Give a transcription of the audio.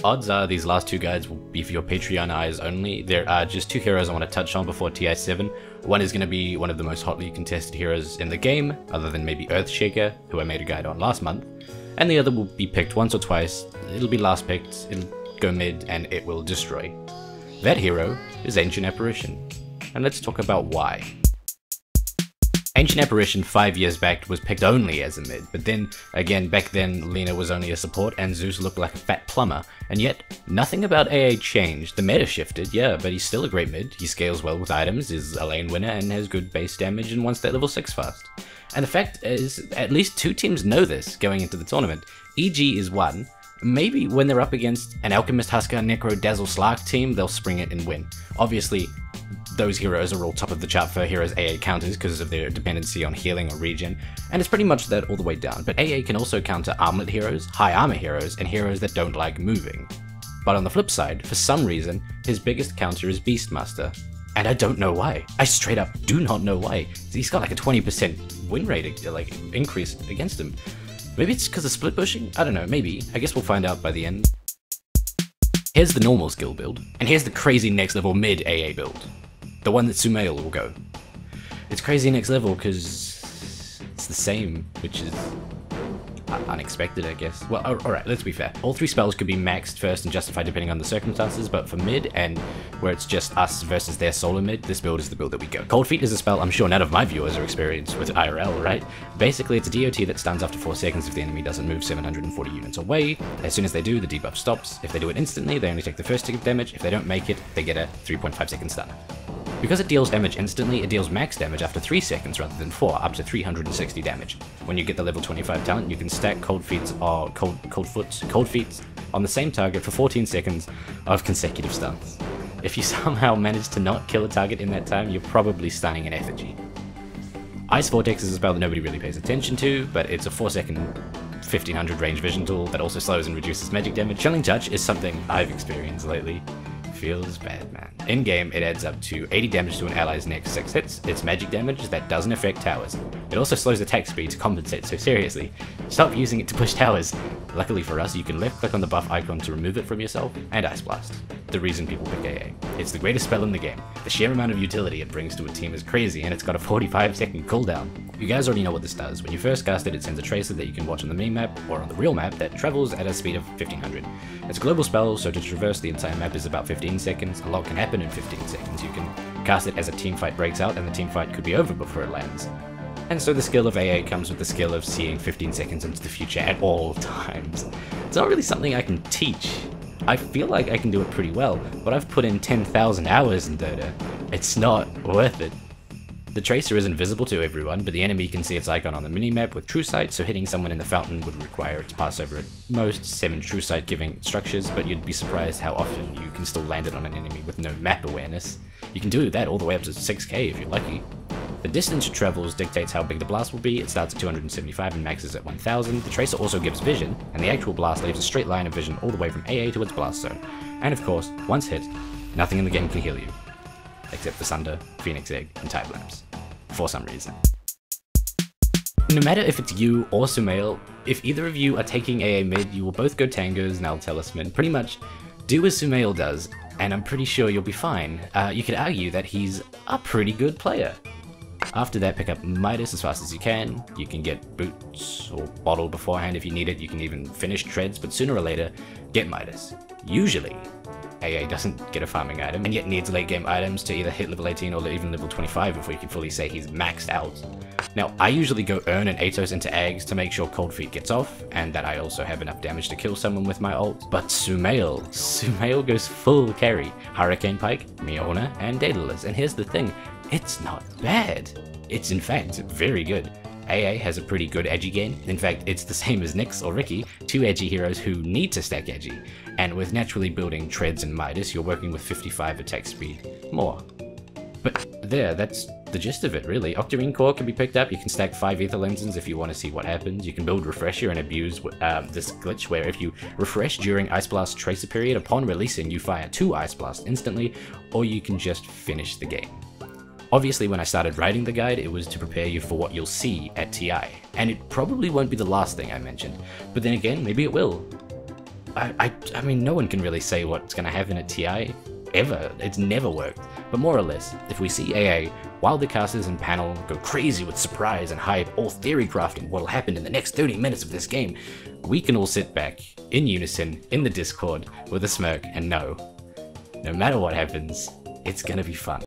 Odds are these last two guides will be for your Patreon eyes only. There are just two heroes I want to touch on before TI7. One is going to be one of the most hotly contested heroes in the game, other than maybe Earthshaker, who I made a guide on last month. And the other will be picked once or twice. It'll be last picked, it'll go mid, and it will destroy. That hero is Ancient Apparition. And let's talk about why. Ancient Apparition 5 years back was picked only as a mid, but then, again, back then Lena was only a support and Zeus looked like a fat plumber, and yet, nothing about AA changed. The meta shifted, yeah, but he's still a great mid, he scales well with items, is a lane winner, and has good base damage and wants that level 6 fast. And the fact is, at least 2 teams know this going into the tournament. EG is one. Maybe when they're up against an Alchemist, Husker, Necro, Dazzle, Slark team, they'll spring it and win. Obviously, those heroes are all top of the chart for heroes AA counters because of their dependency on healing or regen, and it's pretty much that all the way down. But AA can also counter armlet heroes, high armor heroes, and heroes that don't like moving. But on the flip side, for some reason, his biggest counter is Beastmaster. And I don't know why. I straight up do not know why. He's got like a 20% win rate increase against him. Maybe it's because of split pushing? I don't know, maybe. I guess we'll find out by the end. Here's the normal skill build, and here's the crazy next level mid AA build. The one that Sumail will go. It's crazy next level because it's the same, which is unexpected, I guess. Well, alright, let's be fair. All 3 spells could be maxed first and justified depending on the circumstances, but for mid, and where it's just us versus their solo mid, this build is the build that we go. Cold Feet is a spell I'm sure none of my viewers are experienced with IRL, right? Basically, it's a DOT that stuns after 4 seconds if the enemy doesn't move 740 units away. As soon as they do, the debuff stops. If they do it instantly, they only take the first tick of damage. If they don't make it, they get a 3.5 second stun. Because it deals damage instantly, it deals max damage after 3 seconds rather than 4, up to 360 damage. When you get the level 25 talent, you can stack Cold Feet on the same target for 14 seconds of consecutive stuns. If you somehow manage to not kill a target in that time, you're probably stunning an effigy. Ice Vortex is a spell that nobody really pays attention to, but it's a 4-second 1500 range vision tool that also slows and reduces magic damage. Chilling Touch is something I've experienced lately. Feels bad, man. In game, it adds up to 80 damage to an ally's next 6 hits. It's magic damage that doesn't affect towers. It also slows attack speed to compensate, so seriously, stop using it to push towers. Luckily for us, you can left click on the buff icon to remove it from yourself, and Ice Blast. The reason people pick AA. It's the greatest spell in the game. The sheer amount of utility it brings to a team is crazy, and it's got a 45-second cooldown. You guys already know what this does. When you first cast it, it sends a tracer that you can watch on the mini-map, or on the real map, that travels at a speed of 1500. It's a global spell, so to traverse the entire map is about 15 seconds. A lot can happen in 15 seconds. You can cast it as a team fight breaks out, and the team fight could be over before it lands. And so the skill of AA comes with the skill of seeing 15 seconds into the future at all times. It's not really something I can teach. I feel like I can do it pretty well, but I've put in 10,000 hours in Dota. It's not worth it. The tracer is invisible to everyone, but the enemy can see its icon on the minimap with True Sight, so hitting someone in the fountain would require it to pass over at most 7 True Sight giving structures, but you'd be surprised how often you can still land it on an enemy with no map awareness. You can do that all the way up to 6k if you're lucky. The distance it travels dictates how big the blast will be. It starts at 275 and maxes at 1000. The tracer also gives vision, and the actual blast leaves a straight line of vision all the way from AA to its blast zone. And of course, once hit, nothing in the game can heal you. Except for Sunder, Phoenix Egg, and Time Lapse. For some reason. No matter if it's you or Sumail, if either of you are taking AA mid, you will both go Tangos, Null Talisman. Pretty much do as Sumail does, and I'm pretty sure you'll be fine. You could argue that he's a pretty good player. After that, pick up Midas as fast as you can. You can get Boots or Bottle beforehand if you need it. You can even finish Treads, but sooner or later, get Midas. Usually, AA doesn't get a farming item, and yet needs late game items to either hit level 18 or even level 25 before you can fully say he's maxed out. Now, I usually go Urn and Atos into Ags to make sure Cold Feet gets off, and that I also have enough damage to kill someone with my ult. But Sumail goes full carry. Hurricane Pike, Miona, and Daedalus, and here's the thing, it's not bad. It's in fact very good. AA has a pretty good edgy game. In fact, it's the same as Nyx or Ricky, 2 edgy heroes who need to stack edgy. And with naturally building Treads and Midas, you're working with 55 attack speed more. But there, that's the gist of it, really. Octarine Core can be picked up. You can stack 5 Ether Lenses if you want to see what happens. You can build Refresher and abuse this glitch where if you refresh during Ice Blast Tracer period, upon releasing, you fire 2 Ice Blasts instantly, or you can just finish the game. Obviously, when I started writing the guide, it was to prepare you for what you'll see at TI, and it probably won't be the last thing I mentioned, but then again, maybe it will. I mean, no one can really say what's going to happen at TI, ever. It's never worked. But more or less, if we see AA, while the casters and panel go crazy with surprise and hype, all theory crafting what'll happen in the next 30 minutes of this game, we can all sit back, in unison, in the Discord, with a smirk, and know, no matter what happens, it's gonna be fun.